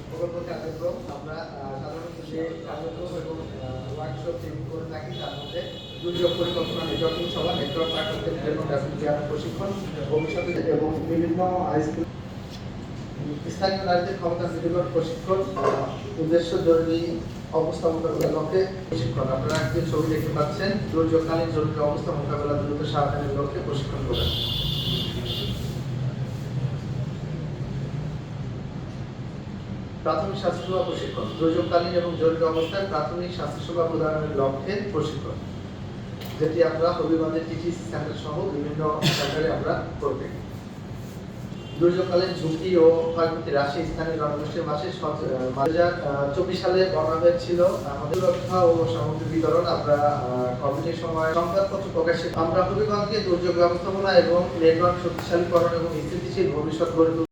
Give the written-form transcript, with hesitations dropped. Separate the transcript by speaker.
Speaker 1: প্রকল্প কার্যক্রম আমরা সাধারণত যে কার্যক্রম এবং ওয়ার্কশপ যেগুলো করে থাকি তার মধ্যে দুর্যোগ পরিকল্পনা নেটওয়ার্কিং সভা নেটওয়ার্ক পার্টনারদের জন্য গ্রাফিক জ্ঞান প্রশিক্ষণ ভবিষ্যতে এবং বিভিন্ন হাইস্কুল স্থানীয় নারীদের ক্ষমতা বৃদ্ধির প্রশিক্ষণ উদ্দেশ্য জরুরি অবস্থা মোকাবিলার লক্ষ্যে প্রশিক্ষণ। আপনারা যে ছবি দেখতে পাচ্ছেন দুর্যোগকালীন জরুরি অবস্থা মোকাবিলা দ্রুত সাবধানের লক্ষ্যে প্রশিক্ষণ প্রদান। প্রাথমিক স্বাস্থ্যসেবা প্রশিক্ষণ দুর্যোগকালীন এবং জরুরি অবস্থায় প্রাথমিক স্বাস্থ্যসেবা প্রদানের লক্ষ্যে প্রশিক্ষণ, যেটি আমরা হবিগঞ্জের টিটিসি সেন্টার সহ বিভিন্ন সেন্টারে আমরা করে থাকি। দুর্যোগকালীন ঝুঁকি ও ক্ষয়ক্ষতি হ্রাসে স্থানীয় জনগোষ্ঠীর মাসে 2024 সালে বলা হয়েছিল আমাদের সুরক্ষা ও সামগ্রী বিতরণ। আমরা কোভিডের সময় সংবাদপত্র প্রকাশে আমরা হবিগঞ্জকে দুর্যোগ ব্যবস্থাপনা এবং নেটওয়ার্ক শক্তিশালীকরণ এবং স্থিতিশীল ভবিষ্যৎ গড়ে